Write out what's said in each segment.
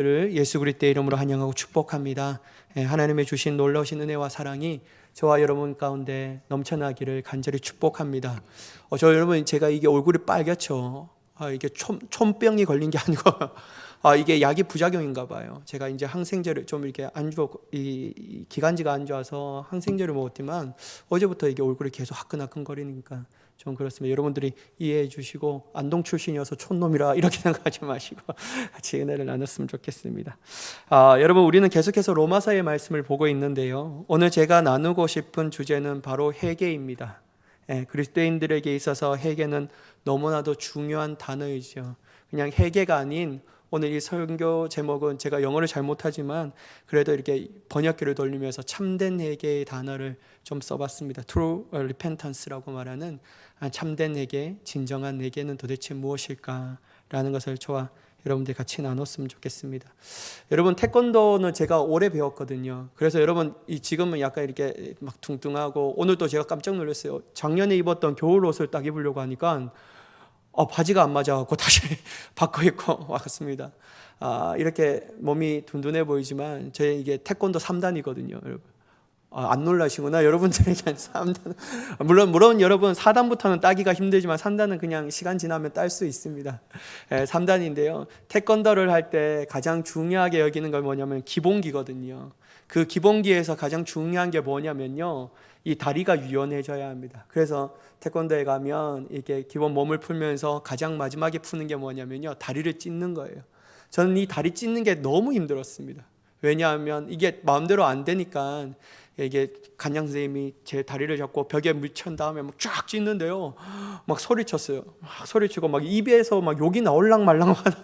예수 그리스도의 이름으로 환영하고 축복합니다. 하나님의 주신 놀라우신 은혜와 사랑이 저와 여러분 가운데 넘쳐나기를 간절히 축복합니다. 저 여러분, 제가 이게 얼굴이 빨갛죠. 이게 촌병이 걸린 게 아니고 이게 약이 부작용인가 봐요. 제가 이제 항생제를 좀 이렇게 안 좋아, 이 기관지가 안 좋아서 항생제를 먹었지만 어제부터 이게 얼굴이 계속 화끈화끈거리니까 좀 그렇습니다. 여러분들이 이해해 주시고, 안동 출신이어서 촌놈이라 이렇게 생각하지 마시고 같이 은혜를 나눴으면 좋겠습니다. 여러분, 우리는 계속해서 로마서의 말씀을 보고 있는데요, 오늘 제가 나누고 싶은 주제는 바로 회개입니다. 그리스도인들에게 있어서 회개는 너무나도 중요한 단어이죠. 그냥 회개가 아닌, 오늘 이 설교 제목은 제가 영어를 잘 못하지만 그래도 이렇게 번역기를 돌리면서 참된 회개의 단어를 좀 써봤습니다. True repentance라고 말하는 참된 회개, 진정한 회개는 도대체 무엇일까라는 것을 저와 여러분들 같이 나눴으면 좋겠습니다. 여러분, 태권도는 제가 오래 배웠거든요. 그래서 여러분, 지금은 약간 이렇게 막 퉁퉁하고, 오늘도 제가 깜짝 놀랐어요. 작년에 입었던 겨울 옷을 딱 입으려고 하니까 바지가 안 맞아갖고 다시 바꿔 입고 왔습니다. 이렇게 몸이 둔둔해 보이지만 저희 이게 태권도 3단이거든요, 여러분. 안 놀라시구나, 여러분들에게 3단. 물론 여러분 4단부터는 따기가 힘들지만 3단은 그냥 시간 지나면 딸 수 있습니다. 3단인데요. 태권도를 할 때 가장 중요하게 여기는 건 뭐냐면 기본기거든요. 그 기본기에서 가장 중요한 게 뭐냐면요, 이 다리가 유연해져야 합니다. 그래서 태권도에 가면 이렇게 기본 몸을 풀면서 가장 마지막에 푸는 게 뭐냐면요, 다리를 찢는 거예요. 저는 이 다리 찢는 게 너무 힘들었습니다. 왜냐하면 이게 마음대로 안 되니까, 이게 간장 선생님이 제 다리를 잡고 벽에 물천 다음에 막 쫙 찢는데요, 막 소리쳤어요. 막 소리치고 막 입에서 막 욕이 나올랑 말랑 하는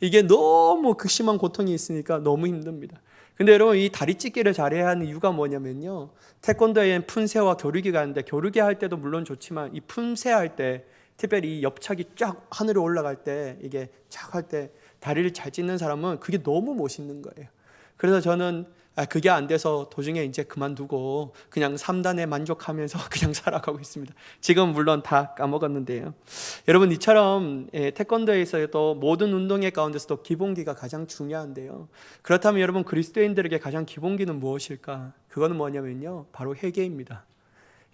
이게 너무 극심한 고통이 있으니까 너무 힘듭니다. 근데 여러분, 이 다리 찢기를 잘해야 하는 이유가 뭐냐면요, 태권도에는 품새와 겨루기가 있는데, 겨루기 할 때도 물론 좋지만 이 품새 할 때, 특별히 이 옆차기 쫙 하늘에 올라갈 때, 이게 쫙 할 때 다리를 잘 찢는 사람은 그게 너무 멋있는 거예요. 그래서 저는 그게 안 돼서 도중에 이제 그만두고 그냥 3단에 만족하면서 그냥 살아가고 있습니다. 지금 물론 다 까먹었는데요. 여러분, 이처럼 태권도에서도 모든 운동의 가운데서도 기본기가 가장 중요한데요, 그렇다면 여러분, 그리스도인들에게 가장 기본기는 무엇일까? 그거는 뭐냐면요, 바로 회개입니다.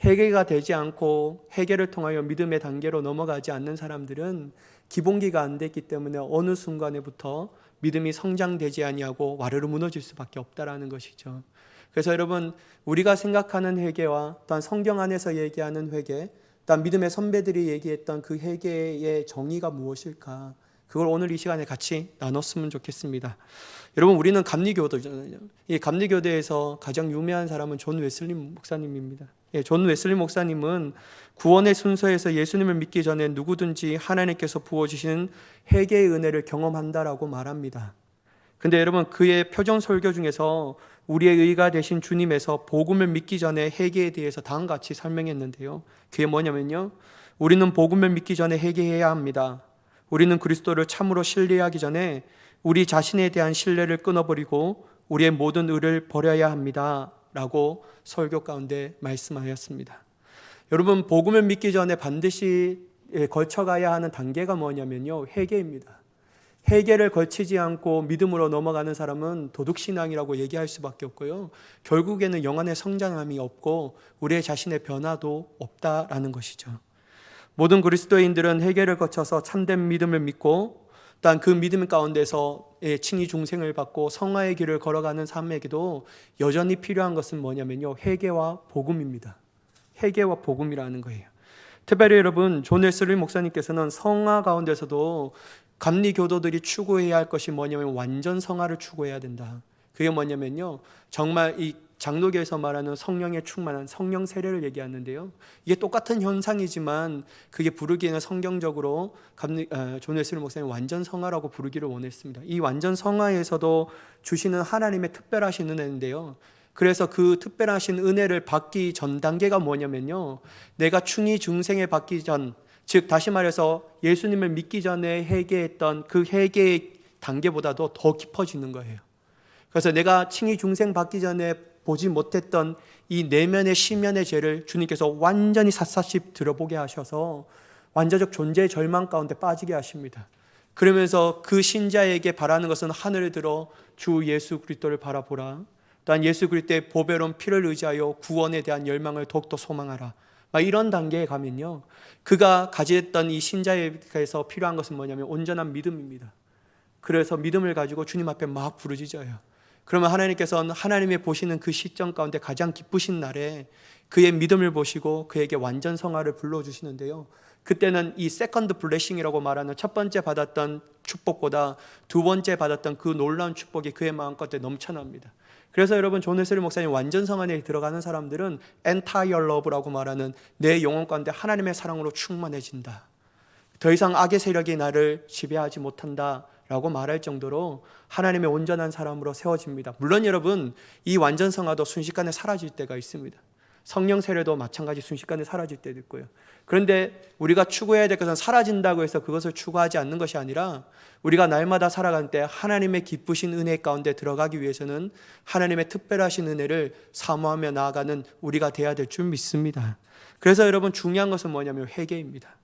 회개가 되지 않고 회개를 통하여 믿음의 단계로 넘어가지 않는 사람들은 기본기가 안 됐기 때문에 어느 순간에부터 믿음이 성장되지 아니하고 와르르 무너질 수밖에 없다라는 것이죠. 그래서 여러분, 우리가 생각하는 회개와 또한 성경 안에서 얘기하는 회개, 또한 믿음의 선배들이 얘기했던 그 회개의 정의가 무엇일까? 그걸 오늘 이 시간에 같이 나눴으면 좋겠습니다. 여러분, 우리는 감리교도잖아요. 이 감리교도에서 가장 유명한 사람은 존 웨슬리 목사님입니다. 존 웨슬리 목사님은 구원의 순서에서 예수님을 믿기 전에 누구든지 하나님께서 부어주시는 회개의 은혜를 경험한다라고 말합니다. 근데 여러분, 그의 표정 설교 중에서 우리의 의가 되신 주님에서 복음을 믿기 전에 회개에 대해서 다음과 같이 설명했는데요, 그게 뭐냐면요, 우리는 복음을 믿기 전에 회개해야 합니다. 우리는 그리스도를 참으로 신뢰하기 전에 우리 자신에 대한 신뢰를 끊어버리고 우리의 모든 의를 버려야 합니다 라고 설교 가운데 말씀하였습니다. 여러분, 복음을 믿기 전에 반드시 거쳐가야 하는 단계가 뭐냐면요, 회개입니다. 회개를 거치지 않고 믿음으로 넘어가는 사람은 도둑신앙이라고 얘기할 수밖에 없고요, 결국에는 영혼의 성장함이 없고 우리의 자신의 변화도 없다라는 것이죠. 모든 그리스도인들은 회개를 거쳐서 참된 믿음을 믿고, 또한 그 믿음 가운데서 칭의 중생을 받고 성화의 길을 걸어가는 삶에게도 여전히 필요한 것은 뭐냐면요, 회개와 복음입니다. 회개와 복음이라는 거예요. 특별히 여러분, 존 웨슬리 목사님께서는 성화 가운데서도 감리교도들이 추구해야 할 것이 뭐냐면 완전 성화를 추구해야 된다. 그게 뭐냐면요, 정말 이 장로교에서 말하는 성령에 충만한 성령 세례를 얘기하는데요, 이게 똑같은 현상이지만 그게 부르기에는 성경적으로 존 웨슬리 목사님 완전 성화라고 부르기를 원했습니다. 이 완전 성화에서도 주시는 하나님의 특별하신 은혜인데요, 그래서 그 특별하신 은혜를 받기 전 단계가 뭐냐면요, 내가 충의 중생에 받기 전, 즉 다시 말해서 예수님을 믿기 전에 회개했던 그 회개의 단계보다도 더 깊어지는 거예요. 그래서 내가 칭의 중생 받기 전에 보지 못했던 이 내면의 심연의 죄를 주님께서 완전히 샅샅이 들어보게 하셔서 완전적 존재의 절망 가운데 빠지게 하십니다. 그러면서 그 신자에게 바라는 것은 하늘을 들어 주 예수 그리스도를 바라보라. 또한 예수 그리스도의 보배로운 피를 의지하여 구원에 대한 열망을 더욱더 소망하라. 막 이런 단계에 가면요, 그가 가졌던 이 신자에게서 필요한 것은 뭐냐면 온전한 믿음입니다. 그래서 믿음을 가지고 주님 앞에 막 부르짖어요. 그러면 하나님께서는 하나님의 보시는 그 시점 가운데 가장 기쁘신 날에 그의 믿음을 보시고 그에게 완전 성화를 불러주시는데요, 그때는 이 세컨드 블레싱이라고 말하는 첫 번째 받았던 축복보다 두 번째 받았던 그 놀라운 축복이 그의 마음가운데 넘쳐납니다. 그래서 여러분, 존 웨슬리 목사님 완전 성안에 들어가는 사람들은 entire love라고 말하는 내 영혼 가운데 하나님의 사랑으로 충만해진다. 더 이상 악의 세력이 나를 지배하지 못한다 라고 말할 정도로 하나님의 온전한 사람으로 세워집니다. 물론 여러분, 이 완전 성화도 순식간에 사라질 때가 있습니다. 성령 세례도 마찬가지 순식간에 사라질 때도 있고요. 그런데 우리가 추구해야 될 것은 사라진다고 해서 그것을 추구하지 않는 것이 아니라 우리가 날마다 살아갈 때 하나님의 기쁘신 은혜 가운데 들어가기 위해서는 하나님의 특별하신 은혜를 사모하며 나아가는 우리가 돼야 될 줄 믿습니다. 그래서 여러분, 중요한 것은 뭐냐면 회개입니다.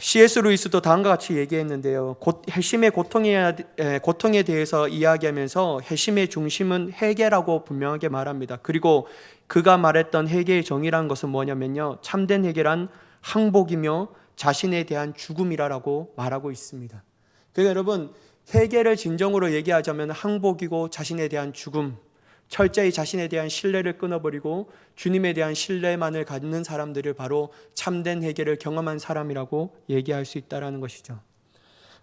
C.S. 루이스도 다음과 같이 얘기했는데요, 핵심의 고통에 대해서 이야기하면서 핵심의 중심은 회개라고 분명하게 말합니다. 그리고 그가 말했던 회개의 정의라는 것은 뭐냐면요, 참된 회개란 항복이며 자신에 대한 죽음이라고 말하고 있습니다. 그러니까 여러분, 회개를 진정으로 얘기하자면 항복이고 자신에 대한 죽음, 철저히 자신에 대한 신뢰를 끊어버리고 주님에 대한 신뢰만을 갖는 사람들을 바로 참된 회개를 경험한 사람이라고 얘기할 수 있다는 것이죠.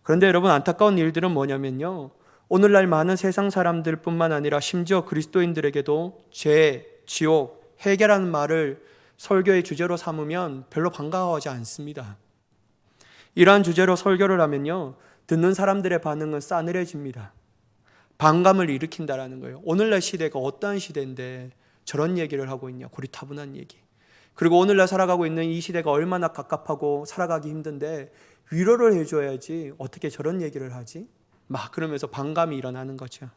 그런데 여러분, 안타까운 일들은 뭐냐면요, 오늘날 많은 세상 사람들뿐만 아니라 심지어 그리스도인들에게도 죄, 지옥, 회개라는 말을 설교의 주제로 삼으면 별로 반가워하지 않습니다. 이러한 주제로 설교를 하면요, 듣는 사람들의 반응은 싸늘해집니다. 반감을 일으킨다라는 거예요. 오늘날 시대가 어떠한 시대인데 저런 얘기를 하고 있냐, 고리타분한 얘기. 그리고 오늘날 살아가고 있는 이 시대가 얼마나 갑갑하고 살아가기 힘든데 위로를 해줘야지 어떻게 저런 얘기를 하지? 막 그러면서 반감이 일어나는 거죠.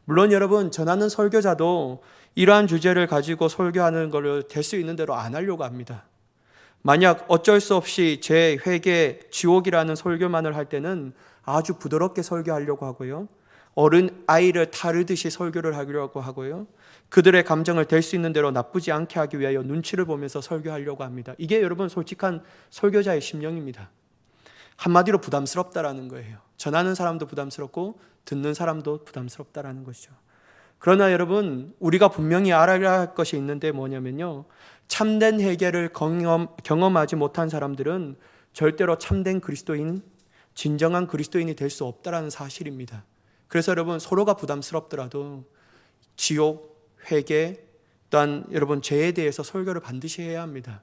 물론 여러분, 전하는 설교자도 이러한 주제를 가지고 설교하는 것을 될 수 있는 대로 안 하려고 합니다. 만약 어쩔 수 없이 죄, 회개, 지옥이라는 설교만을 할 때는 아주 부드럽게 설교하려고 하고요, 어른 아이를 다루듯이 설교를 하려고 하고요, 그들의 감정을 될 수 있는 대로 나쁘지 않게 하기 위하여 눈치를 보면서 설교하려고 합니다. 이게 여러분 솔직한 설교자의 심령입니다. 한마디로 부담스럽다라는 거예요. 전하는 사람도 부담스럽고 듣는 사람도 부담스럽다라는 것이죠. 그러나 여러분, 우리가 분명히 알아야 할 것이 있는데 뭐냐면요, 참된 회개를 경험하지 못한 사람들은 절대로 참된 그리스도인, 진정한 그리스도인이 될 수 없다라는 사실입니다. 그래서 여러분, 서로가 부담스럽더라도 지옥, 회개, 또한 여러분 죄에 대해서 설교를 반드시 해야 합니다.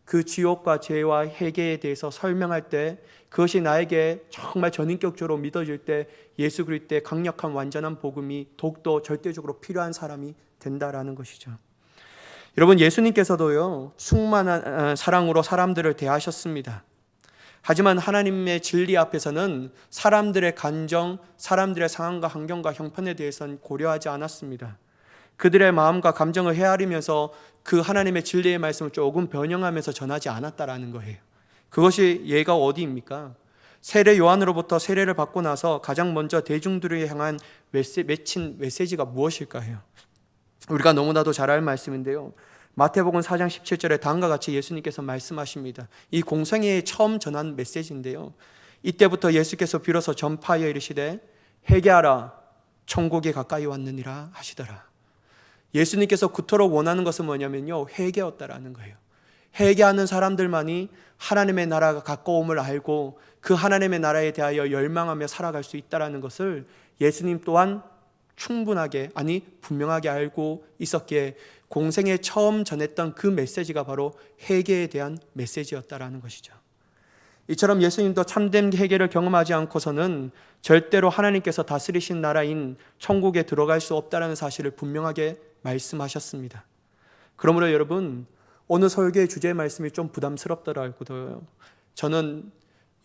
그 지옥과 죄와 회개에 대해서 설명할 때 그것이 나에게 정말 전인격적으로 믿어질 때 예수 그리스도의 강력한 완전한 복음이 더욱더 절대적으로 필요한 사람이 된다라는 것이죠. 여러분, 예수님께서도요, 충만한 사랑으로 사람들을 대하셨습니다. 하지만 하나님의 진리 앞에서는 사람들의 감정, 사람들의 상황과 환경과 형편에 대해서는 고려하지 않았습니다. 그들의 마음과 감정을 헤아리면서 그 하나님의 진리의 말씀을 조금 변형하면서 전하지 않았다라는 거예요. 그것이 예가 어디입니까? 세례 요한으로부터 세례를 받고 나서 가장 먼저 대중들을 향한 맺힌 메시지가 무엇일까요? 우리가 너무나도 잘 알 말씀인데요, 마태복음 4장 17절에 다음과 같이 예수님께서 말씀하십니다. 이 공생애에 처음 전한 메시지인데요, 이때부터 예수께서 비로소 전파하여 이르시되 회개하라, 천국이 가까이 왔느니라 하시더라. 예수님께서 그토록 원하는 것은 뭐냐면요, 회개였다라는 거예요. 회개하는 사람들만이 하나님의 나라가 가까움을 알고 그 하나님의 나라에 대하여 열망하며 살아갈 수 있다라는 것을 예수님 또한 충분하게, 아니 분명하게 알고 있었기에 공생에 처음 전했던 그 메시지가 바로 회개에 대한 메시지였다라는 것이죠. 이처럼 예수님도 참된 회개를 경험하지 않고서는 절대로 하나님께서 다스리신 나라인 천국에 들어갈 수 없다는 사실을 분명하게 말씀하셨습니다. 그러므로 여러분, 오늘 설교의 주제의 말씀이 좀 부담스럽더라고요. 저는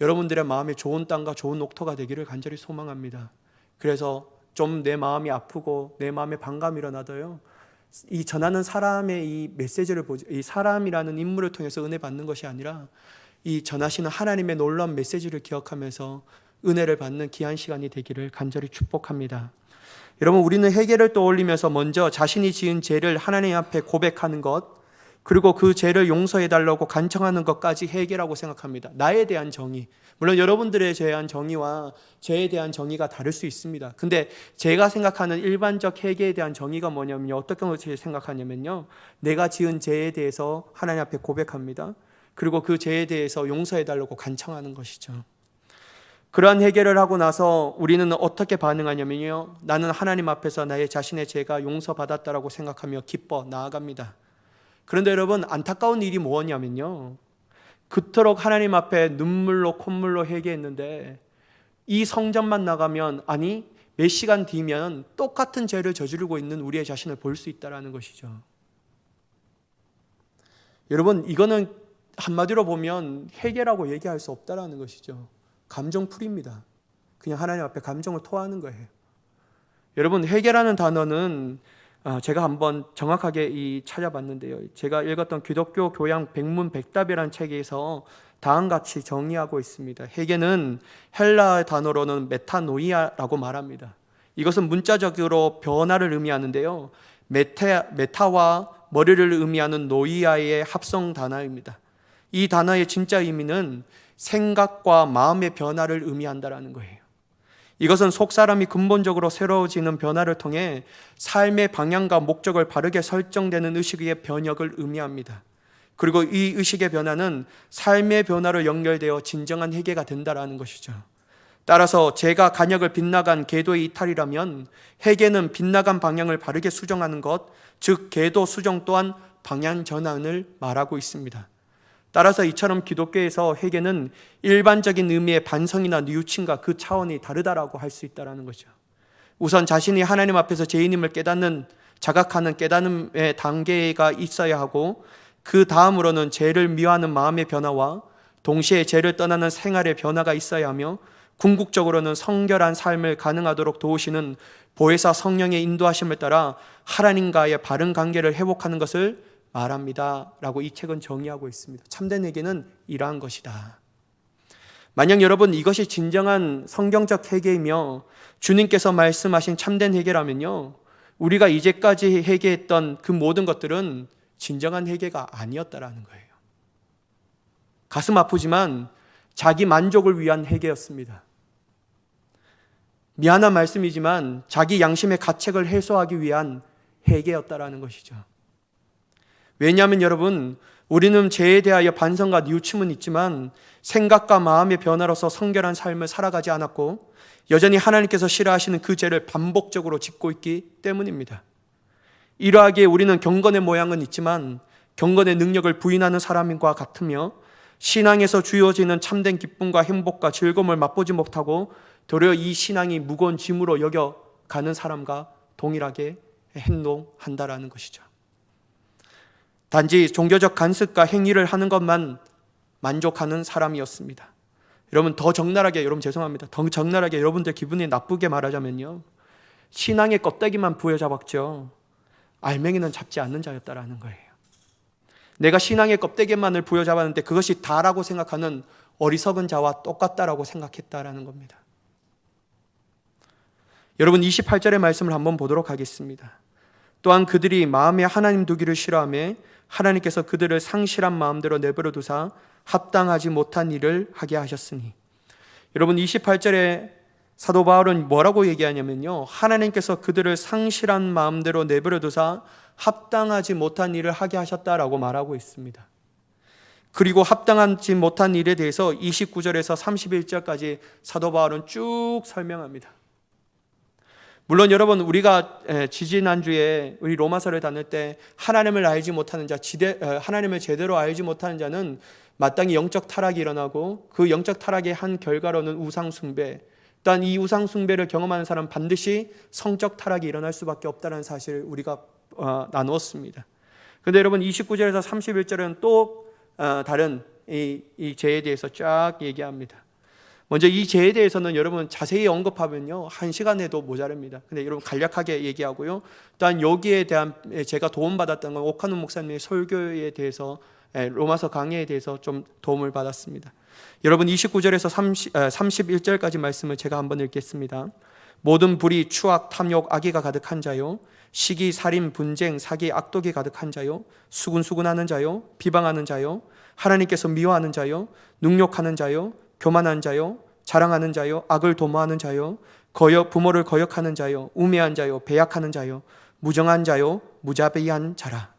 여러분들의 마음에 좋은 땅과 좋은 녹토가 되기를 간절히 소망합니다. 그래서 좀 내 마음이 아프고 내 마음에 반감이 일어나도요, 이 전하는 사람의 이 메시지를 보지, 이 사람이라는 인물을 통해서 은혜 받는 것이 아니라 이 전하시는 하나님의 놀라운 메시지를 기억하면서 은혜를 받는 귀한 시간이 되기를 간절히 축복합니다. 여러분, 우리는 회개를 떠올리면서 먼저 자신이 지은 죄를 하나님 앞에 고백하는 것, 그리고 그 죄를 용서해달라고 간청하는 것까지 회개라고 생각합니다. 나에 대한 정의. 물론 여러분들의 죄에 대한 정의와 죄에 대한 정의가 다를 수 있습니다. 근데 제가 생각하는 일반적 회개에 대한 정의가 뭐냐면요, 어떻게 생각하냐면요, 내가 지은 죄에 대해서 하나님 앞에 고백합니다. 그리고 그 죄에 대해서 용서해달라고 간청하는 것이죠. 그러한 회개를 하고 나서 우리는 어떻게 반응하냐면요, 나는 하나님 앞에서 나의 자신의 죄가 용서받았다라고 생각하며 기뻐 나아갑니다. 그런데 여러분, 안타까운 일이 뭐냐면요, 그토록 하나님 앞에 눈물로 콧물로 회개했는데 이 성전만 나가면, 아니 몇 시간 뒤면 똑같은 죄를 저지르고 있는 우리의 자신을 볼 수 있다는 것이죠. 여러분, 이거는 한마디로 보면 회개라고 얘기할 수 없다는 것이죠. 감정풀이입니다. 그냥 하나님 앞에 감정을 토하는 거예요. 여러분, 회개라는 단어는 제가 한번 정확하게 찾아봤는데요, 제가 읽었던 기독교 교양 백문백답이라는 책에서 다음같이 정의하고 있습니다. 회개는 헬라 단어로는 메타노이아라고 말합니다. 이것은 문자적으로 변화를 의미하는데요, 메타와 머리를 의미하는 노이아의 합성 단어입니다. 이 단어의 진짜 의미는 생각과 마음의 변화를 의미한다는 거예요. 이것은 속사람이 근본적으로 새로워지는 변화를 통해 삶의 방향과 목적을 바르게 설정되는 의식의 변혁을 의미합니다. 그리고 이 의식의 변화는 삶의 변화로 연결되어 진정한 회개가 된다는 것이죠. 따라서 제가 간역을 빗나간 궤도의 이탈이라면 회개는 빗나간 방향을 바르게 수정하는 것, 즉 궤도 수정 또한 방향 전환을 말하고 있습니다. 따라서 이처럼 기독교에서 회개는 일반적인 의미의 반성이나 뉘우침과 그 차원이 다르다라고 할 수 있다는 거죠. 우선 자신이 하나님 앞에서 죄인임을 깨닫는, 자각하는 깨닫음의 단계가 있어야 하고, 그 다음으로는 죄를 미워하는 마음의 변화와 동시에 죄를 떠나는 생활의 변화가 있어야 하며, 궁극적으로는 성결한 삶을 가능하도록 도우시는 보혜사 성령의 인도하심을 따라 하나님과의 바른 관계를 회복하는 것을 말합니다 라고 이 책은 정의하고 있습니다. 참된 회개는 이러한 것이다. 만약 여러분, 이것이 진정한 성경적 회개이며 주님께서 말씀하신 참된 회개라면요, 우리가 이제까지 회개했던 그 모든 것들은 진정한 회개가 아니었다라는 거예요. 가슴 아프지만 자기 만족을 위한 회개였습니다. 미안한 말씀이지만 자기 양심의 가책을 해소하기 위한 회개였다라는 것이죠. 왜냐하면 여러분, 우리는 죄에 대하여 반성과 뉘우침은 있지만 생각과 마음의 변화로서 성결한 삶을 살아가지 않았고 여전히 하나님께서 싫어하시는 그 죄를 반복적으로 짓고 있기 때문입니다. 이러하기에 우리는 경건의 모양은 있지만 경건의 능력을 부인하는 사람과 같으며 신앙에서 주어지는 참된 기쁨과 행복과 즐거움을 맛보지 못하고 도리어 이 신앙이 무거운 짐으로 여겨가는 사람과 동일하게 행동한다라는 것이죠. 단지 종교적 간습과 행위를 하는 것만 만족하는 사람이었습니다. 여러분, 더 적나라하게 여러분들 기분이 나쁘게 말하자면요, 신앙의 껍데기만 부여잡았죠, 알맹이는 잡지 않는 자였다라는 거예요. 내가 신앙의 껍데기만을 부여잡았는데 그것이 다라고 생각하는 어리석은 자와 똑같다라고 생각했다라는 겁니다. 여러분, 28절의 말씀을 한번 보도록 하겠습니다. 또한 그들이 마음에 하나님 두기를 싫어하며 하나님께서 그들을 상실한 마음대로 내버려 두사 합당하지 못한 일을 하게 하셨으니. 여러분, 28절에 사도 바울은 뭐라고 얘기하냐면요, 하나님께서 그들을 상실한 마음대로 내버려 두사 합당하지 못한 일을 하게 하셨다라고 말하고 있습니다. 그리고 합당하지 못한 일에 대해서 29절에서 31절까지 사도 바울은 쭉 설명합니다. 물론 여러분, 우리가 지지난주에 우리 로마서를 다닐 때 하나님을 알지 못하는 자, 하나님을 제대로 알지 못하는 자는 마땅히 영적 타락이 일어나고 그 영적 타락의 한 결과로는 우상 숭배, 또한 이 우상 숭배를 경험하는 사람은 반드시 성적 타락이 일어날 수밖에 없다는 사실을 우리가 나누었습니다. 그런데 여러분, 29절에서 31절은 또 다른 이 죄에 대해서 쫙 얘기합니다. 먼저 이 죄에 대해서는 여러분 자세히 언급하면요 1시간 해도 모자랍니다. 근데 여러분 간략하게 얘기하고요, 또한 여기에 대한 제가 도움받았던 건 오카노 목사님의 설교에 대해서 로마서 강해에 대해서 좀 도움을 받았습니다. 여러분 29절에서 31절까지 말씀을 제가 한번 읽겠습니다. 모든 불의, 추악, 탐욕, 악의가 가득한 자요, 시기, 살인, 분쟁, 사기, 악독이 가득한 자요, 수군수군하는 자요, 비방하는 자요, 하나님께서 미워하는 자요, 능욕하는 자요, 교만한 자요, 자랑하는 자요, 악을 도모하는 자요, 부모를 거역하는 자요, 우매한 자요, 배약하는 자요, 무정한 자요, 무자비한 자라.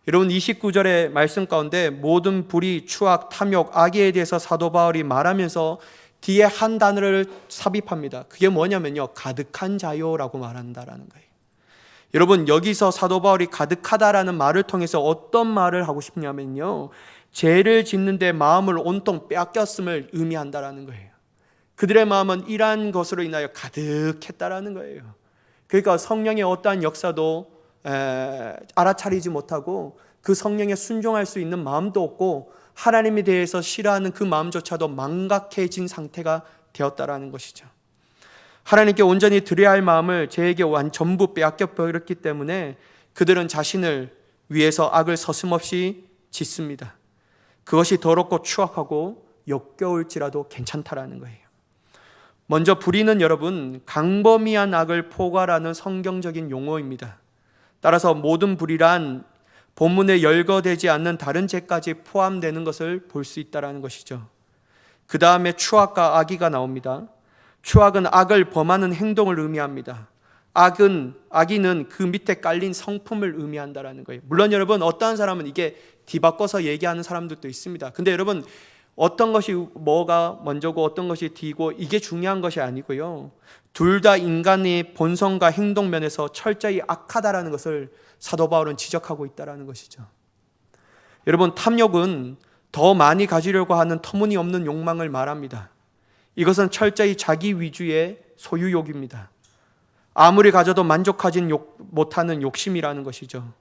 여러분 29절의 말씀 가운데 모든 불의, 추악, 탐욕, 악의에 대해서 사도 바울이 말하면서 뒤에 한 단어를 삽입합니다. 그게 뭐냐면요, 가득한 자요라고 말한다라는 거예요. 여러분 여기서 사도 바울이 가득하다라는 말을 통해서 어떤 말을 하고 싶냐면요, 죄를 짓는데 마음을 온통 빼앗겼음을 의미한다라는 거예요. 그들의 마음은 이러한 것으로 인하여 가득했다라는 거예요. 그러니까 성령의 어떠한 역사도 알아차리지 못하고 그 성령에 순종할 수 있는 마음도 없고 하나님에 대해서 싫어하는 그 마음조차도 망각해진 상태가 되었다라는 것이죠. 하나님께 온전히 드려야 할 마음을 죄에게 전부 빼앗겨 버렸기 때문에 그들은 자신을 위해서 악을 서슴없이 짓습니다. 그것이 더럽고 추악하고 역겨울지라도 괜찮다라는 거예요. 먼저 불의는 여러분 광범위한 악을 포괄하는 성경적인 용어입니다. 따라서 모든 불의란 본문에 열거되지 않는 다른 죄까지 포함되는 것을 볼 수 있다는 것이죠. 그 다음에 추악과 악의가 나옵니다. 추악은 악을 범하는 행동을 의미합니다. 악의는 그 밑에 깔린 성품을 의미한다는 거예요. 물론 여러분 어떠한 사람은 이게 뒤바꿔서 얘기하는 사람들도 있습니다. 근데 여러분 어떤 것이 뭐가 먼저고 어떤 것이 뒤고 이게 중요한 것이 아니고요, 둘 다 인간의 본성과 행동 면에서 철저히 악하다라는 것을 사도 바울은 지적하고 있다는 것이죠. 여러분 탐욕은 더 많이 가지려고 하는 터무니없는 욕망을 말합니다. 이것은 철저히 자기 위주의 소유욕입니다. 아무리 가져도 만족하지 못하는 욕심이라는 것이죠.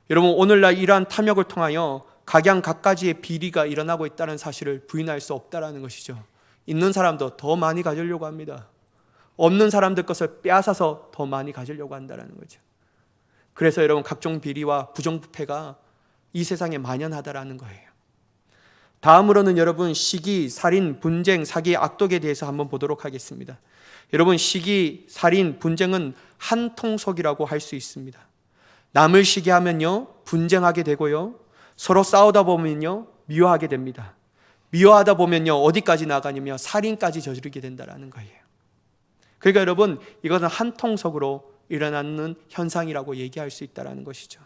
여러분 오늘날 이러한 탐욕을 통하여 각양각가지의 비리가 일어나고 있다는 사실을 부인할 수 없다는 것이죠. 있는 사람도 더 많이 가지려고 합니다. 없는 사람들 것을 빼앗아서 더 많이 가지려고 한다는 거죠. 그래서 여러분 각종 비리와 부정부패가 이 세상에 만연하다라는 거예요. 다음으로는 여러분 시기, 살인, 분쟁, 사기, 악독에 대해서 한번 보도록 하겠습니다. 여러분 시기, 살인, 분쟁은 한통속이라고 할 수 있습니다. 남을 시기하면요 분쟁하게 되고요, 서로 싸우다 보면요 미워하게 됩니다. 미워하다 보면요 어디까지 나가냐면 살인까지 저지르게 된다는 거예요. 그러니까 여러분 이것은 한통속으로 일어나는 현상이라고 얘기할 수 있다는 것이죠.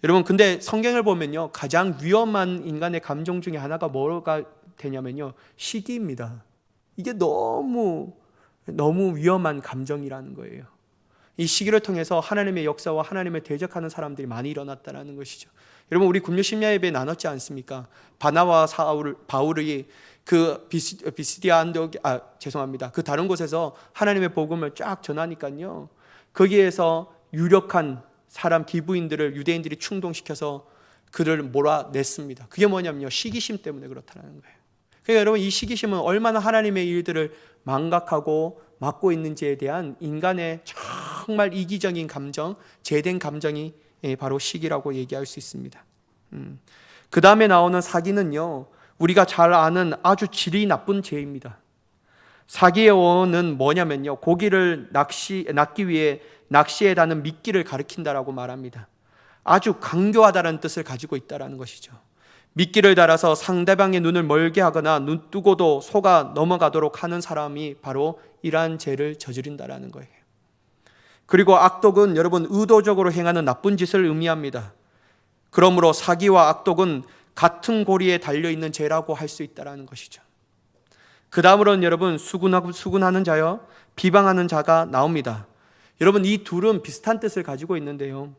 여러분 근데 성경을 보면요 가장 위험한 인간의 감정 중에 하나가 뭐가 되냐면요 시기입니다. 이게 너무 위험한 감정이라는 거예요. 이 시기를 통해서 하나님의 역사와 하나님을 대적하는 사람들이 많이 일어났다는 것이죠. 여러분 우리 금요 심야 예배 나눴지 않습니까? 바나바와 바울이 그 비시디아 안디옥 그 다른 곳에서 하나님의 복음을 쫙 전하니까요, 거기에서 유력한 사람 기부인들을 유대인들이 충동시켜서 그를 몰아냈습니다. 그게 뭐냐면요 시기심 때문에 그렇다는 거예요. 그러니까 여러분 이 시기심은 얼마나 하나님의 일들을 망각하고 막고 있는지에 대한 인간의 정말 이기적인 감정, 죄된 감정이 바로 시기라고 얘기할 수 있습니다. 그 다음에 나오는 사기는요 우리가 잘 아는 아주 질이 나쁜 죄입니다. 사기의 원어는 뭐냐면요 고기를 낚기 위해 낚시에 다는 미끼를 가리킨다라고 말합니다. 아주 강교하다는 뜻을 가지고 있다는 것이죠. 미끼를 달아서 상대방의 눈을 멀게 하거나 눈 뜨고도 속아 넘어가도록 하는 사람이 바로 이러한 죄를 저지른다는 거예요. 그리고 악독은 여러분 의도적으로 행하는 나쁜 짓을 의미합니다. 그러므로 사기와 악독은 같은 고리에 달려있는 죄라고 할 수 있다는 것이죠. 그 다음으로는 여러분 수군하는 자요 비방하는 자가 나옵니다. 여러분 이 둘은 비슷한 뜻을 가지고 있는데요,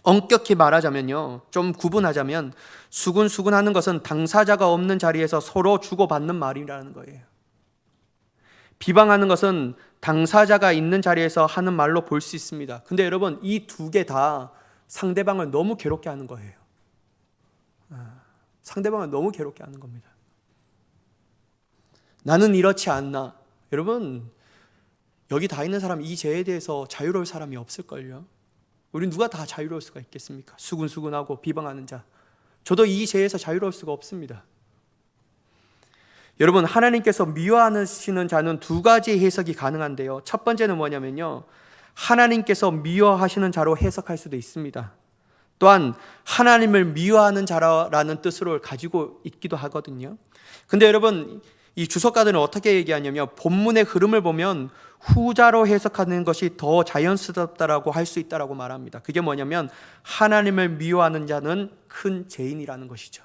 엄격히 말하자면요 좀 구분하자면 수군하는 것은 당사자가 없는 자리에서 서로 주고받는 말이라는 거예요. 비방하는 것은 당사자가 있는 자리에서 하는 말로 볼 수 있습니다. 근데 여러분 이 두 개 다 상대방을 너무 괴롭게 하는 거예요. 상대방을 너무 괴롭게 하는 겁니다. 나는 이렇지 않나. 여러분 여기 다 있는 사람 이 죄에 대해서 자유로울 사람이 없을걸요. 우리 누가 다 자유로울 수가 있겠습니까? 수군하고 비방하는 자. 저도 이 죄에서 자유로울 수가 없습니다. 여러분, 하나님께서 미워하시는 자는 두 가지 해석이 가능한데요. 첫 번째는 뭐냐면요, 하나님께서 미워하시는 자로 해석할 수도 있습니다. 또한 하나님을 미워하는 자라는 뜻으로 가지고 있기도 하거든요. 근데 여러분, 이 주석가들은 어떻게 얘기하냐면 본문의 흐름을 보면 후자로 해석하는 것이 더 자연스럽다라고 할 수 있다라고 말합니다. 그게 뭐냐면 하나님을 미워하는 자는 큰 죄인이라는 것이죠.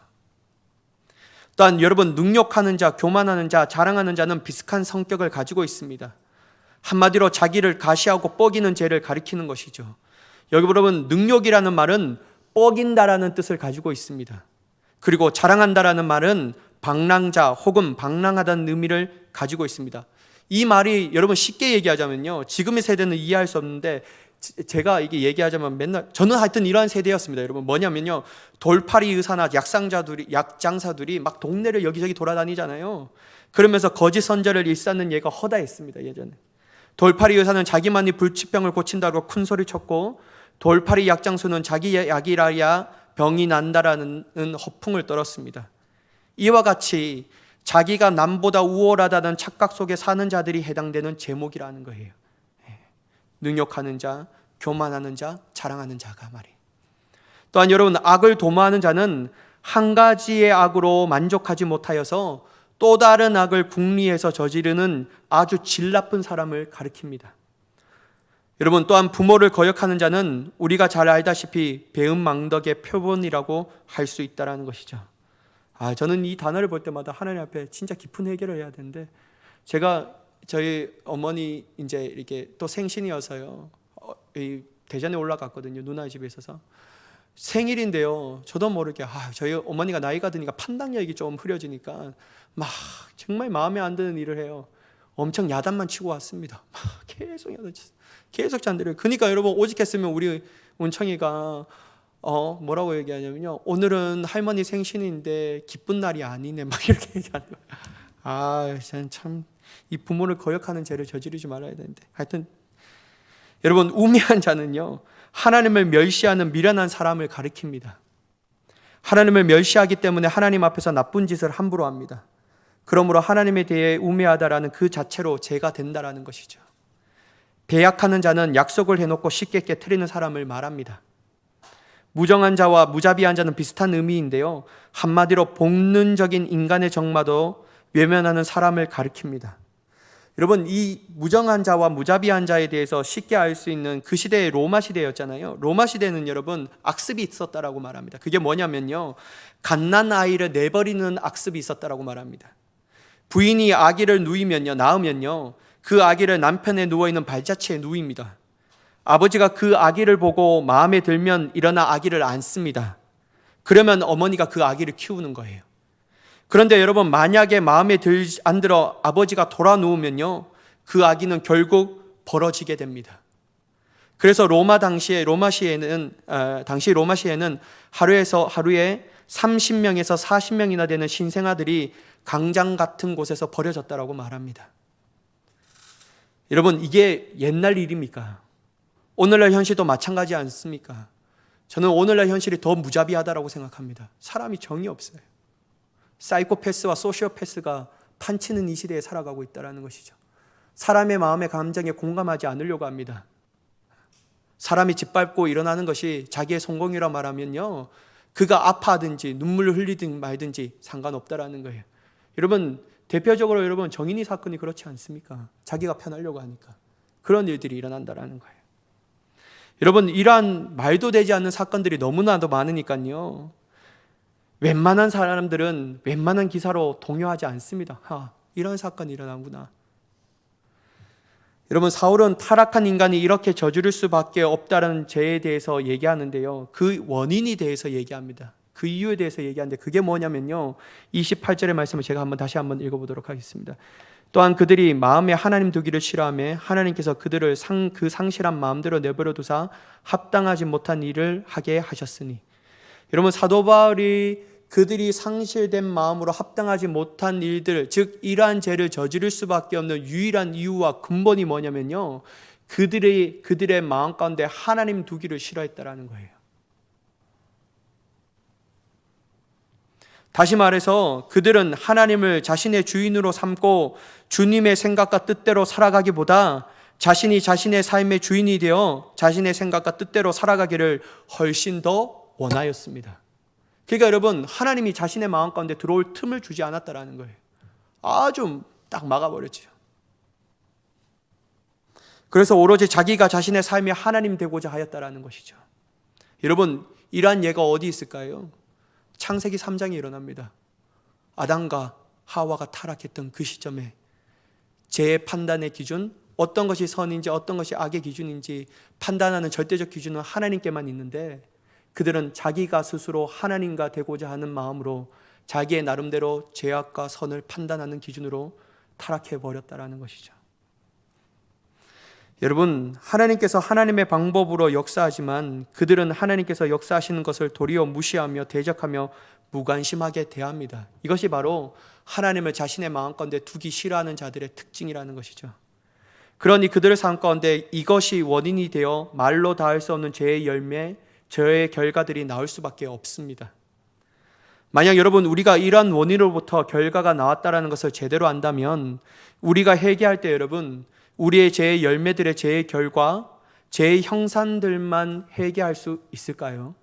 또한 여러분, 능욕하는 자, 교만하는 자, 자랑하는 자는 비슷한 성격을 가지고 있습니다. 한마디로 자기를 가시하고 뻐기는 죄를 가리키는 것이죠. 여기 여러분, 능욕이라는 말은 뻐긴다라는 뜻을 가지고 있습니다. 그리고 자랑한다라는 말은 방랑자 혹은 방랑하다는 의미를 가지고 있습니다. 이 말이 여러분 쉽게 얘기하자면요, 지금의 세대는 이해할 수 없는데 제가 이게 얘기하자면 맨날 저는 하여튼 이러한 세대였습니다. 여러분, 뭐냐면요, 돌팔이 의사나 약장사들이 막 동네를 여기저기 돌아다니잖아요. 그러면서 거짓 선전을 일삼는 예가 허다했습니다. 예전에 돌팔이 의사는 자기만이 불치병을 고친다고 큰 소리 쳤고, 돌팔이 약장수는 자기 약이라야 병이 난다라는 허풍을 떨었습니다. 이와 같이 자기가 남보다 우월하다는 착각 속에 사는 자들이 해당되는 제목이라는 거예요. 능욕하는 자, 교만하는 자, 자랑하는 자가 말이에요. 또한 여러분, 악을 도모하는 자는 한 가지의 악으로 만족하지 못하여서 또 다른 악을 궁리해서 저지르는 아주 질 나쁜 사람을 가리킵니다. 여러분, 또한 부모를 거역하는 자는 우리가 잘 알다시피 배은망덕의 표본이라고 할 수 있다는 것이죠. 저는 이 단어를 볼 때마다 하나님 앞에 진짜 깊은 회개를 해야 되는데, 제가 저희 어머니 이제 이렇게 또 생신이어서요, 대전에 올라갔거든요. 누나 집에 있어서 생일인데요, 저도 모르게 저희 어머니가 나이가 드니까 판단력이 좀 흐려지니까 막 정말 마음에 안 드는 일을 해요. 엄청 야단만 치고 왔습니다. 계속 야단 쳤어요. 계속 잔들어요. 그러니까 여러분, 오직했으면 우리 운청이가 뭐라고 얘기하냐면요, 오늘은 할머니 생신인데 기쁜 날이 아니네, 막 이렇게 얘기하는 거예요. 참 이 부모를 거역하는 죄를 저지르지 말아야 되는데. 하여튼 여러분, 우매한 자는요, 하나님을 멸시하는 미련한 사람을 가리킵니다. 하나님을 멸시하기 때문에 하나님 앞에서 나쁜 짓을 함부로 합니다. 그러므로 하나님에 대해 우매하다라는 그 자체로 죄가 된다라는 것이죠. 배약하는 자는 약속을 해놓고 쉽게 깨트리는 사람을 말합니다. 무정한 자와 무자비한 자는 비슷한 의미인데요, 한마디로 본능적인 인간의 정마도 외면하는 사람을 가리킵니다. 여러분, 이 무정한 자와 무자비한 자에 대해서 쉽게 알 수 있는 그 시대의 로마 시대였잖아요. 로마 시대는 여러분 악습이 있었다라고 말합니다. 그게 뭐냐면요, 갓난 아이를 내버리는 악습이 있었다라고 말합니다. 부인이 아기를 낳으면요, 그 아기를 남편의 누워있는 발자취에 누입니다. 아버지가 그 아기를 보고 마음에 들면 일어나 아기를 안습니다. 그러면 어머니가 그 아기를 키우는 거예요. 그런데 여러분, 만약에 마음에 안 들어 아버지가 돌아 누우면요, 그 아기는 결국 벌어지게 됩니다. 그래서 당시 로마 시에는 하루에 30명에서 40명이나 되는 신생아들이 강장 같은 곳에서 버려졌다라고 말합니다. 여러분, 이게 옛날 일입니까? 오늘날 현실도 마찬가지 않습니까? 저는 오늘날 현실이 더 무자비하다라고 생각합니다. 사람이 정이 없어요. 사이코패스와 소시오패스가 판치는 이 시대에 살아가고 있다는 것이죠. 사람의 마음의 감정에 공감하지 않으려고 합니다. 사람이 짓밟고 일어나는 것이 자기의 성공이라 말하면요, 그가 아파하든지 눈물을 흘리든 말든지 상관없다라는 거예요. 여러분, 대표적으로 여러분 정인이 사건이 그렇지 않습니까? 자기가 편하려고 하니까 그런 일들이 일어난다라는 거예요. 여러분, 이러한 말도 되지 않는 사건들이 너무나도 많으니까요, 웬만한 사람들은 웬만한 기사로 동요하지 않습니다. 이런 사건이 일어나구나. 여러분, 사울은 타락한 인간이 이렇게 저지를 수밖에 없다는 죄에 대해서 얘기하는데요, 그 원인에 대해서 얘기합니다. 그 이유에 대해서 얘기하는데 그게 뭐냐면요, 28절의 말씀을 제가 다시 한번 읽어보도록 하겠습니다. 또한 그들이 마음에 하나님 두기를 싫어하며 하나님께서 그들을 그 상실한 마음대로 내버려 두사 합당하지 못한 일을 하게 하셨으니. 여러분, 사도 바울이 그들이 상실된 마음으로 합당하지 못한 일들, 즉 이러한 죄를 저지를 수밖에 없는 유일한 이유와 근본이 뭐냐면요, 그들의 마음 가운데 하나님 두기를 싫어했다라는 거예요. 다시 말해서 그들은 하나님을 자신의 주인으로 삼고 주님의 생각과 뜻대로 살아가기보다 자신이 자신의 삶의 주인이 되어 자신의 생각과 뜻대로 살아가기를 훨씬 더 원하였습니다. 그러니까 여러분, 하나님이 자신의 마음 가운데 들어올 틈을 주지 않았다라는 거예요. 아주 딱 막아버렸죠. 그래서 오로지 자기가 자신의 삶이 하나님 되고자 하였다라는 것이죠. 여러분, 이러한 예가 어디 있을까요? 창세기 3장에 일어납니다. 아담과 하와가 타락했던 그 시점에 제 판단의 기준, 어떤 것이 선인지 어떤 것이 악의 기준인지 판단하는 절대적 기준은 하나님께만 있는데, 그들은 자기가 스스로 하나님과 되고자 하는 마음으로 자기의 나름대로 죄악과 선을 판단하는 기준으로 타락해버렸다라는 것이죠. 여러분, 하나님께서 하나님의 방법으로 역사하지만 그들은 하나님께서 역사하시는 것을 도리어 무시하며 대적하며 무관심하게 대합니다. 이것이 바로 하나님을 자신의 마음 가운데 두기 싫어하는 자들의 특징이라는 것이죠. 그러니 그들의 삶 가운데 이것이 원인이 되어 말로 닿을 수 없는 죄의 열매, 죄의 결과들이 나올 수밖에 없습니다. 만약 여러분, 우리가 이러한 원인으로부터 결과가 나왔다는 것을 제대로 안다면 우리가 회개할 때 여러분, 우리의 죄의 열매들의 죄의 결과, 죄의 형상들만 회개할 수 있을까요?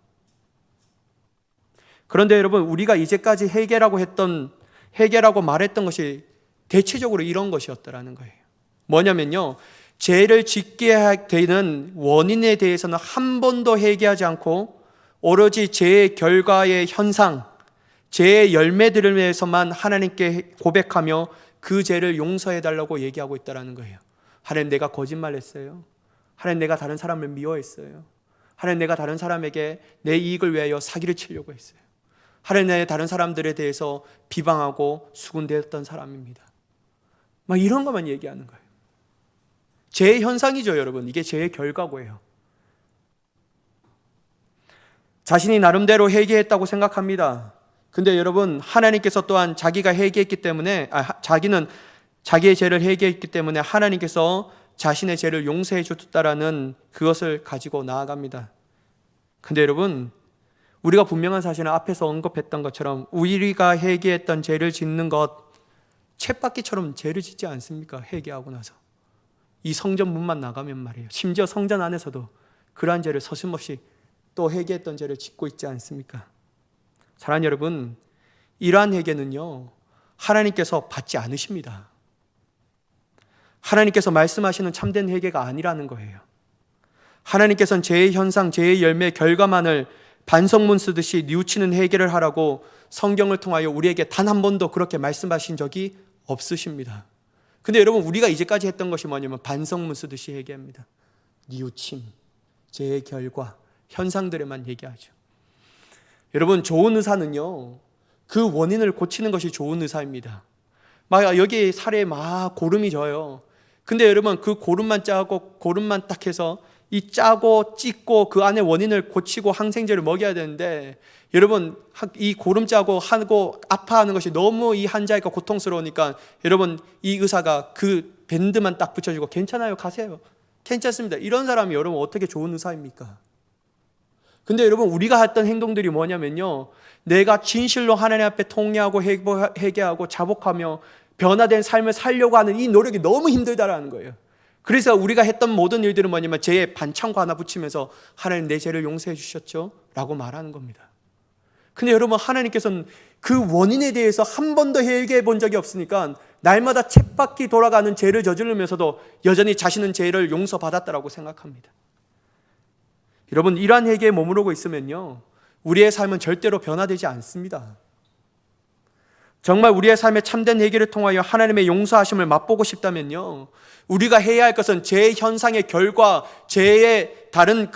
그런데 여러분, 우리가 이제까지 회개라고 말했던 것이 대체적으로 이런 것이었다라는 거예요. 뭐냐면요, 죄를 짓게 되는 원인에 대해서는 한 번도 회개하지 않고 오로지 죄의 결과의 현상, 죄의 열매들을 위해서만 하나님께 고백하며 그 죄를 용서해달라고 얘기하고 있다는 거예요. 하나님, 내가 거짓말했어요. 하나님, 내가 다른 사람을 미워했어요. 하나님, 내가 다른 사람에게 내 이익을 위하여 사기를 치려고 했어요. 하나님, 내가 다른 사람들에 대해서 비방하고 수군대었던 사람입니다. 막 이런 것만 얘기하는 거예요. 죄의 현상이죠, 여러분. 이게 죄의 결과고요. 자신이 나름대로 회개했다고 생각합니다. 근데 여러분, 하나님께서 또한 자기가 회개했기 때문에 자기는 자기의 죄를 회개했기 때문에 하나님께서 자신의 죄를 용서해 줬다라는 그것을 가지고 나아갑니다. 근데 여러분, 우리가 분명한 사실은 앞에서 언급했던 것처럼 우리가 회개했던 죄를 짓는 것, 쳇바퀴처럼 죄를 짓지 않습니까? 회개하고 나서 이 성전 문만 나가면 말이에요. 심지어 성전 안에서도 그러한 죄를 서슴없이 또 회개했던 죄를 짓고 있지 않습니까? 사랑하는 여러분, 이러한 회개는요, 하나님께서 받지 않으십니다. 하나님께서 말씀하시는 참된 회개가 아니라는 거예요. 하나님께서는 죄의 현상, 죄의 열매, 결과만을 반성문 쓰듯이 뉘우치는 회개를 하라고 성경을 통하여 우리에게 단 한 번도 그렇게 말씀하신 적이 없으십니다. 근데 여러분, 우리가 이제까지 했던 것이 뭐냐면 반성문 쓰듯이 회개합니다. 뉘우침, 죄의 결과, 현상들에만 얘기하죠. 여러분, 좋은 의사는요, 그 원인을 고치는 것이 좋은 의사입니다. 막 여기 살에 막 고름이 져요. 근데 여러분, 그 고름만 짜고 고름만 딱 해서 이 짜고 찢고 그 안에 원인을 고치고 항생제를 먹여야 되는데, 여러분, 이 고름 짜고 하고 아파하는 것이 너무 이 환자가 고통스러우니까 여러분, 이 의사가 그 밴드만 딱 붙여주고 괜찮아요, 가세요, 괜찮습니다, 이런 사람이 여러분 어떻게 좋은 의사입니까? 근데 여러분, 우리가 했던 행동들이 뭐냐면요, 내가 진실로 하나님 앞에 통회하고 회개하고 자복하며 변화된 삶을 살려고 하는 이 노력이 너무 힘들다라는 거예요. 그래서 우리가 했던 모든 일들은 뭐냐면 죄의 반창고 하나 붙이면서 하나님, 내 죄를 용서해 주셨죠? 라고 말하는 겁니다. 근데 여러분, 하나님께서는 그 원인에 대해서 한 번도 회개해 본 적이 없으니까 날마다 쳇바퀴 돌아가는 죄를 저지르면서도 여전히 자신은 죄를 용서받았다라고 생각합니다. 여러분, 이러한 회개에 머무르고 있으면요, 우리의 삶은 절대로 변화되지 않습니다. 정말 우리의 삶에 참된 회개를 통하여 하나님의 용서하심을 맛보고 싶다면요, 우리가 해야 할 것은 죄의 현상의 결과, 죄의 다른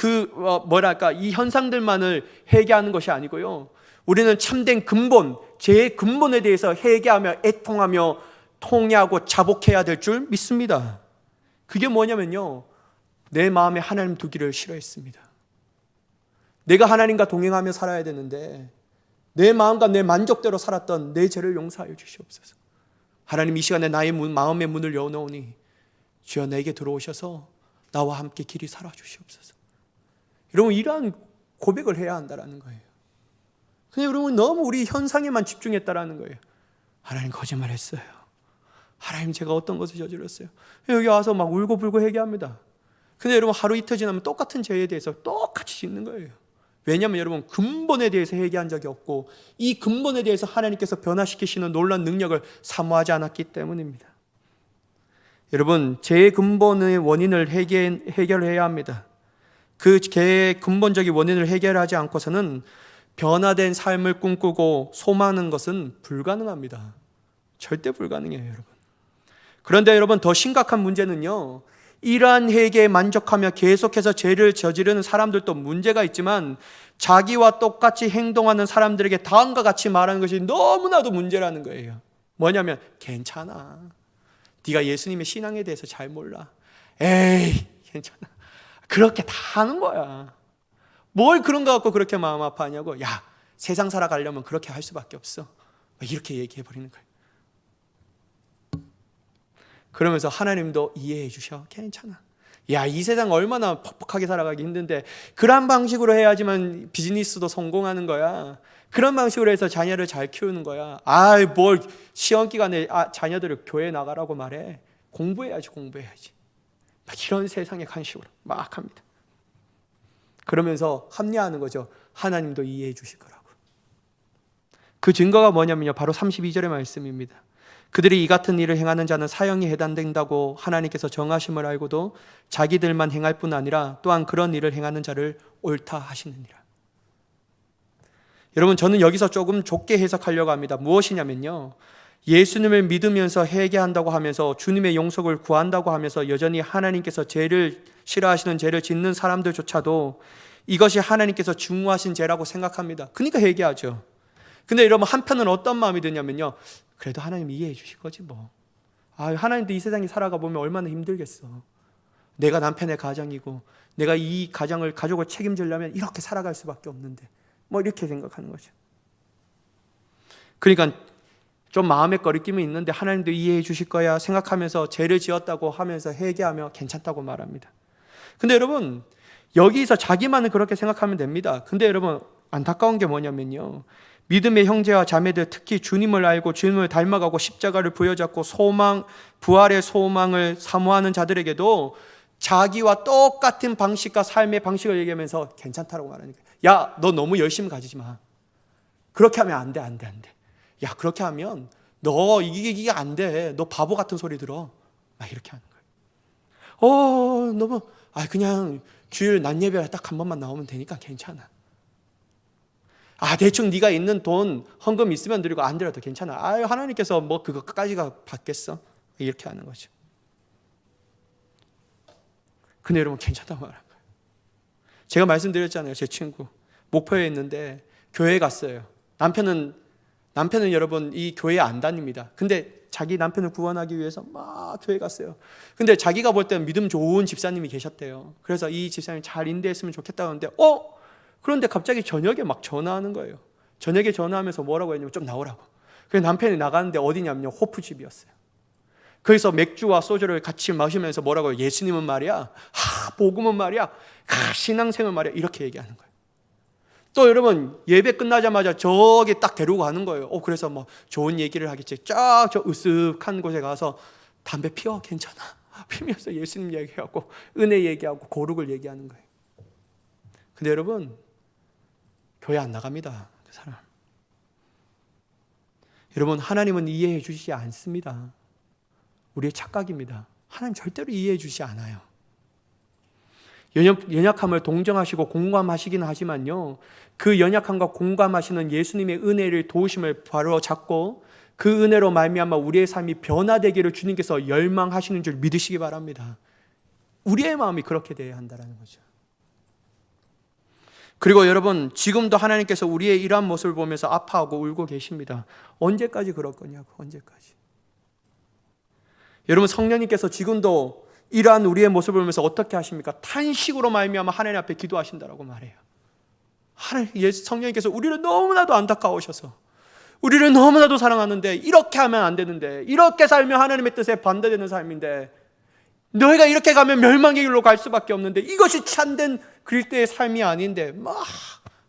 이 현상들만을 회개하는 것이 아니고요, 우리는 참된 근본, 죄의 근본에 대해서 회개하며 애통하며 통회하고 자복해야 될 줄 믿습니다. 그게 뭐냐면요, 내 마음에 하나님 두기를 싫어했습니다. 내가 하나님과 동행하며 살아야 되는데 내 마음과 내 만족대로 살았던 내 죄를 용서하여 주시옵소서. 하나님, 이 시간에 나의 마음의 문을 여놓으니 주여 내게 들어오셔서 나와 함께 길이 살아 주시옵소서. 여러분, 이러한 고백을 해야 한다는 거예요. 근데 여러분 너무 우리 현상에만 집중했다라는 거예요. 하나님 거짓말했어요. 하나님 제가 어떤 것을 저질렀어요. 여기 와서 막 울고불고 회개합니다. 근데 여러분 하루 이틀 지나면 똑같은 죄에 대해서 똑같이 짓는 거예요. 왜냐하면 여러분 근본에 대해서 회개한 적이 없고 이 근본에 대해서 하나님께서 변화시키시는 놀라운 능력을 사모하지 않았기 때문입니다. 여러분 죄의 근본의 원인을 해결해야 합니다. 그 죄의 근본적인 원인을 해결하지 않고서는 변화된 삶을 꿈꾸고 소망하는 것은 불가능합니다. 절대 불가능해요, 여러분. 그런데 여러분 더 심각한 문제는요, 이러한 회개에 만족하며 계속해서 죄를 저지르는 사람들도 문제가 있지만 자기와 똑같이 행동하는 사람들에게 다음과 같이 말하는 것이 너무나도 문제라는 거예요. 뭐냐면 괜찮아. 네가 예수님의 신앙에 대해서 잘 몰라. 에이 괜찮아. 그렇게 다 하는 거야. 뭘 그런 거 갖고 그렇게 마음 아파하냐고. 야 세상 살아가려면 그렇게 할 수밖에 없어. 이렇게 얘기해버리는 거예요. 그러면서 하나님도 이해해 주셔. 괜찮아. 야, 이 세상 얼마나 퍽퍽하게 살아가기 힘든데 그런 방식으로 해야지만 비즈니스도 성공하는 거야. 그런 방식으로 해서 자녀를 잘 키우는 거야. 아이 뭘 시험 기간에 자녀들을 교회 나가라고 말해. 공부해야지. 막 이런 세상의 간식으로 막 합니다. 그러면서 합리화하는 거죠. 하나님도 이해해 주실 거라고. 그 증거가 뭐냐면요, 바로 32절의 말씀입니다. 그들이 이 같은 일을 행하는 자는 사형에 해당된다고 하나님께서 정하심을 알고도 자기들만 행할 뿐 아니라 또한 그런 일을 행하는 자를 옳다 하시느니라. 여러분 저는 여기서 조금 좁게 해석하려고 합니다. 무엇이냐면요, 예수님을 믿으면서 회개한다고 하면서 주님의 용서를 구한다고 하면서 여전히 하나님께서 죄를 싫어하시는 죄를 짓는 사람들조차도 이것이 하나님께서 중요하신 죄라고 생각합니다. 그러니까 회개하죠. 근데 여러분 한편은 어떤 마음이 드냐면요, 그래도 하나님 이해해 주실 거지 뭐. 하나님도 이 세상에 살아가 보면 얼마나 힘들겠어. 내가 남편의 가장이고 내가 이 가족을 책임지려면 이렇게 살아갈 수밖에 없는데 뭐 이렇게 생각하는 거죠. 그러니까 좀 마음에 꺼리낌이 있는데 하나님도 이해해 주실 거야 생각하면서 죄를 지었다고 하면서 회개하며 괜찮다고 말합니다. 근데 여러분 여기서 자기만은 그렇게 생각하면 됩니다. 근데 여러분 안타까운 게 뭐냐면요, 믿음의 형제와 자매들, 특히 주님을 알고 주님을 닮아가고 십자가를 부여잡고 부활의 소망을 사모하는 자들에게도 자기와 똑같은 방식과 삶의 방식을 얘기하면서 괜찮다라고 말하니까, 야, 너 너무 열심히 가지지 마. 그렇게 하면 안 돼. 야, 그렇게 하면 너 이게 안 돼. 너 바보 같은 소리 들어. 막 이렇게 하는 거예요. 너무 그냥 주일 낮 예배 딱 한 번만 나오면 되니까 괜찮아. 대충 네가 있는 돈 헌금 있으면 드리고 안 드려도 괜찮아. 하나님께서 뭐 그거까지가 받겠어? 이렇게 하는 거죠. 근데 여러분 괜찮다고 말한 거예요. 제가 말씀드렸잖아요. 제 친구 목포에 있는데 교회에 갔어요. 남편은 여러분 이 교회에 안 다닙니다. 근데 자기 남편을 구원하기 위해서 막 교회 갔어요. 근데 자기가 볼 때는 믿음 좋은 집사님이 계셨대요. 그래서 이 집사님이 잘 인도했으면 좋겠다고 하는데 그런데 갑자기 저녁에 막 전화하는 거예요. 저녁에 전화하면서 뭐라고 했냐면 좀 나오라고. 그래서 남편이 나가는데 어디냐면요, 호프집이었어요. 그래서 맥주와 소주를 같이 마시면서 뭐라고 해요? 예수님은 말이야, 복음은 말이야, 신앙생은 말이야, 이렇게 얘기하는 거예요. 또 여러분 예배 끝나자마자 저기 딱 데리고 가는 거예요. 그래서 뭐 좋은 얘기를 하겠지. 쫙 저 으슥한 곳에 가서 담배 피워, 괜찮아, 피면서 예수님 얘기하고 은혜 얘기하고 거룩을 얘기하는 거예요. 근데 여러분 교회 안 나갑니다, 그 사람. 여러분 하나님은 이해해 주시지 않습니다. 우리의 착각입니다. 하나님 절대로 이해해 주시지 않아요. 연약함을 동정하시고 공감하시긴 하지만요, 그 연약함과 공감하시는 예수님의 은혜를 도우심을 바로 잡고 그 은혜로 말미암아 우리의 삶이 변화되기를 주님께서 열망하시는 줄 믿으시기 바랍니다. 우리의 마음이 그렇게 돼야 한다는 거죠. 그리고 여러분 지금도 하나님께서 우리의 이러한 모습을 보면서 아파하고 울고 계십니다. 언제까지 그럴 거냐고, 언제까지. 여러분 성령님께서 지금도 이러한 우리의 모습을 보면서 어떻게 하십니까? 탄식으로 말미암아 하나님 앞에 기도하신다라고 말해요. 성령님께서 우리를 너무나도 안타까우셔서 우리를 너무나도 사랑하는데 이렇게 하면 안 되는데, 이렇게 살면 하나님의 뜻에 반대되는 삶인데, 너희가 이렇게 가면 멸망의 길로 갈 수밖에 없는데 이것이 참된 그리스도의 삶이 아닌데 막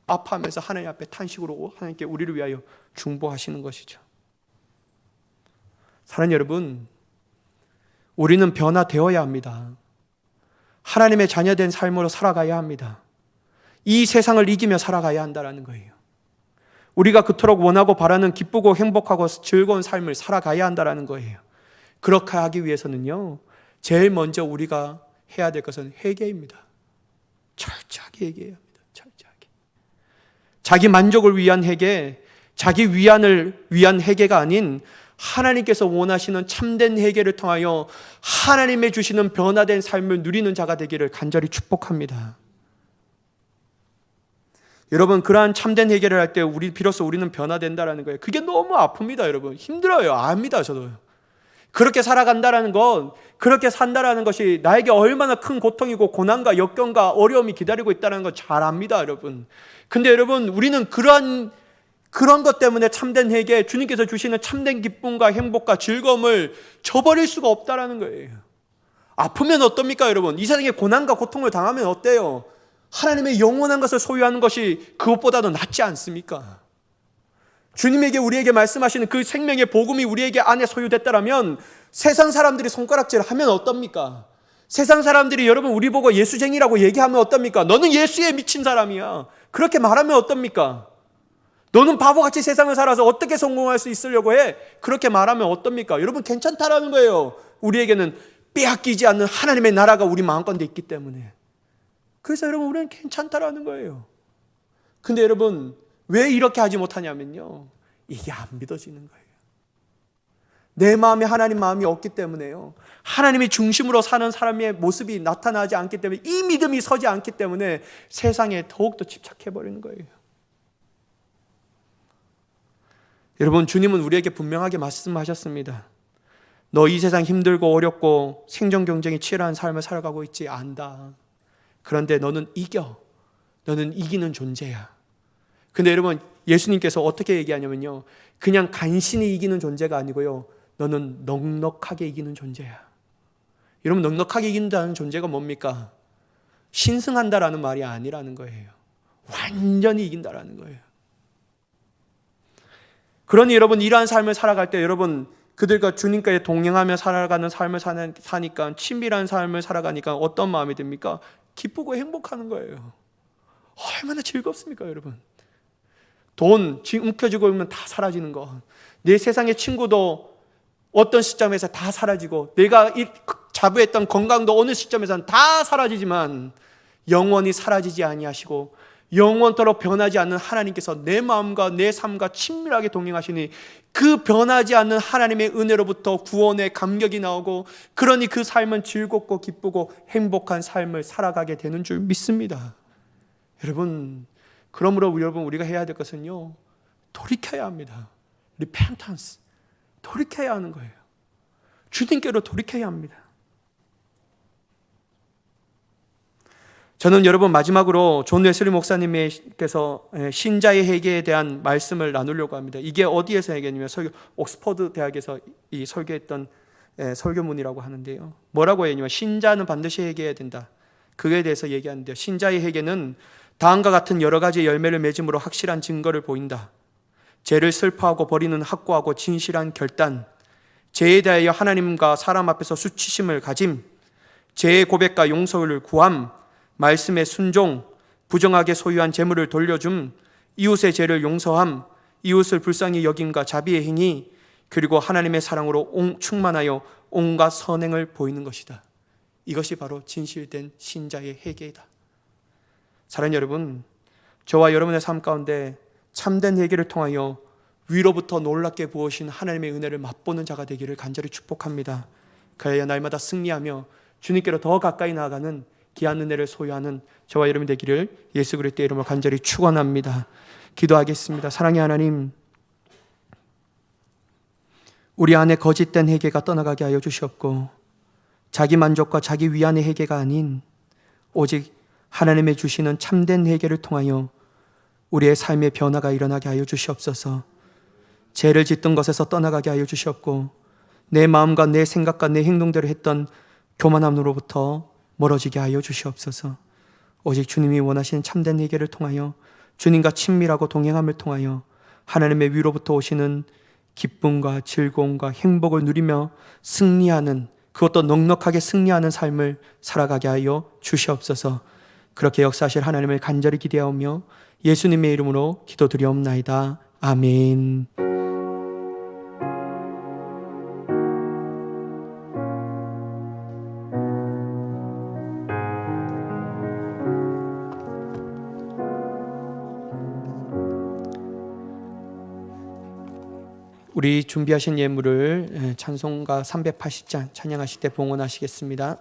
아파하면서 하나님 앞에 탄식으로 하나님께 우리를 위하여 중보하시는 것이죠. 사랑하는 여러분, 우리는 변화되어야 합니다. 하나님의 자녀된 삶으로 살아가야 합니다. 이 세상을 이기며 살아가야 한다는 거예요. 우리가 그토록 원하고 바라는 기쁘고 행복하고 즐거운 삶을 살아가야 한다는 거예요. 그렇게 하기 위해서는요, 제일 먼저 우리가 해야 될 것은 회개입니다. 철저하게 회개해야 합니다. 철저하게. 자기 만족을 위한 회개, 자기 위안을 위한 회개가 아닌 하나님께서 원하시는 참된 회개를 통하여 하나님의 주시는 변화된 삶을 누리는 자가 되기를 간절히 축복합니다. 여러분, 그러한 참된 회개를 할 때 비로소 우리는 변화된다는 거예요. 그게 너무 아픕니다, 여러분. 힘들어요. 압니다, 저도요. 그렇게 살아간다는 건, 그렇게 산다라는 것이 나에게 얼마나 큰 고통이고 고난과 역경과 어려움이 기다리고 있다는 걸 잘 압니다, 여러분. 근데 여러분, 우리는 그런 것 때문에 참된 회개, 주님께서 주시는 참된 기쁨과 행복과 즐거움을 저버릴 수가 없다는 거예요. 아프면 어떻습니까, 여러분? 이 세상에 고난과 고통을 당하면 어때요? 하나님의 영원한 것을 소유하는 것이 그것보다도 낫지 않습니까? 주님에게 우리에게 말씀하시는 그 생명의 복음이 우리에게 안에 소유됐다면 세상 사람들이 손가락질을 하면 어떻습니까? 세상 사람들이 여러분 우리 보고 예수쟁이라고 얘기하면 어떻습니까? 너는 예수에 미친 사람이야. 그렇게 말하면 어떻습니까? 너는 바보같이 세상을 살아서 어떻게 성공할 수 있으려고 해? 그렇게 말하면 어떻습니까? 여러분 괜찮다라는 거예요. 우리에게는 빼앗기지 않는 하나님의 나라가 우리 마음가운데 있기 때문에. 그래서 여러분 우리는 괜찮다라는 거예요. 근데 여러분 왜 이렇게 하지 못하냐면요, 이게 안 믿어지는 거예요. 내 마음에 하나님 마음이 없기 때문에요, 하나님이 중심으로 사는 사람의 모습이 나타나지 않기 때문에, 이 믿음이 서지 않기 때문에 세상에 더욱더 집착해버리는 거예요. 여러분, 주님은 우리에게 분명하게 말씀하셨습니다. 너 이 세상 힘들고 어렵고 생존 경쟁이 치열한 삶을 살아가고 있지 안다. 그런데 너는 이겨. 너는 이기는 존재야. 근데 여러분, 예수님께서 어떻게 얘기하냐면요, 그냥 간신히 이기는 존재가 아니고요, 너는 넉넉하게 이기는 존재야. 여러분, 넉넉하게 이긴다는 존재가 뭡니까? 신승한다라는 말이 아니라는 거예요. 완전히 이긴다라는 거예요. 그러니 여러분, 이러한 삶을 살아갈 때 여러분, 그들과 주님과의 동행하며 살아가는 삶을 사니까, 친밀한 삶을 살아가니까 어떤 마음이 듭니까? 기쁘고 행복하는 거예요. 얼마나 즐겁습니까, 여러분? 돈 움켜쥐고 있으면 다 사라지는 거, 내 세상의 친구도 어떤 시점에서 다 사라지고, 내가 자부했던 건강도 어느 시점에서는 다 사라지지만 영원히 사라지지 아니하시고 영원토록 변하지 않는 하나님께서 내 마음과 내 삶과 친밀하게 동행하시니, 그 변하지 않는 하나님의 은혜로부터 구원의 감격이 나오고, 그러니 그 삶은 즐겁고 기쁘고 행복한 삶을 살아가게 되는 줄 믿습니다. 여러분, 그러므로 여러분 우리가 해야 될 것은요, 돌이켜야 합니다. repentance, 돌이켜야 하는 거예요. 주님께로 돌이켜야 합니다. 저는 여러분 마지막으로 존 웨슬리 목사님께서 신자의 회개에 대한 말씀을 나누려고 합니다. 이게 어디에서 얘기했냐면 옥스퍼드 대학에서 이 설교했던 설교문이라고 하는데요, 뭐라고 했냐면 신자는 반드시 회개해야 된다. 그에 대해서 얘기하는데요, 신자의 회개는 다음과 같은 여러 가지 열매를 맺음으로 확실한 증거를 보인다. 죄를 슬퍼하고 버리는 확고하고 진실한 결단, 죄에 대하여 하나님과 사람 앞에서 수치심을 가짐, 죄의 고백과 용서를 구함, 말씀의 순종, 부정하게 소유한 재물을 돌려줌, 이웃의 죄를 용서함, 이웃을 불쌍히 여김과 자비의 행위, 그리고 하나님의 사랑으로 충만하여 온갖 선행을 보이는 것이다. 이것이 바로 진실된 신자의 회개이다. 사랑하는 여러분, 저와 여러분의 삶 가운데 참된 회개를 통하여 위로부터 놀랍게 부으신 하나님의 은혜를 맛보는 자가 되기를 간절히 축복합니다. 그래야 날마다 승리하며 주님께로 더 가까이 나아가는 귀한 은혜를 소유하는 저와 여러분 되기를 예수 그리스도의 이름으로 간절히 축원합니다. 기도하겠습니다. 사랑의 하나님, 우리 안에 거짓된 회개가 떠나가게 하여 주시옵고, 자기 만족과 자기 위안의 회개가 아닌 오직 하나님의 주시는 참된 회개를 통하여 우리의 삶의 변화가 일어나게 하여 주시옵소서. 죄를 짓던 것에서 떠나가게 하여 주시옵고, 내 마음과 내 생각과 내 행동대로 했던 교만함으로부터 멀어지게 하여 주시옵소서. 오직 주님이 원하시는 참된 회개를 통하여 주님과 친밀하고 동행함을 통하여 하나님의 위로부터 오시는 기쁨과 즐거움과 행복을 누리며 승리하는, 그것도 넉넉하게 승리하는 삶을 살아가게 하여 주시옵소서. 그렇게 역사하실 하나님을 간절히 기대하며 예수님의 이름으로 기도드리옵나이다. 아멘. 우리 준비하신 예물을 찬송가 380장 찬양하실 때 봉헌하시겠습니다.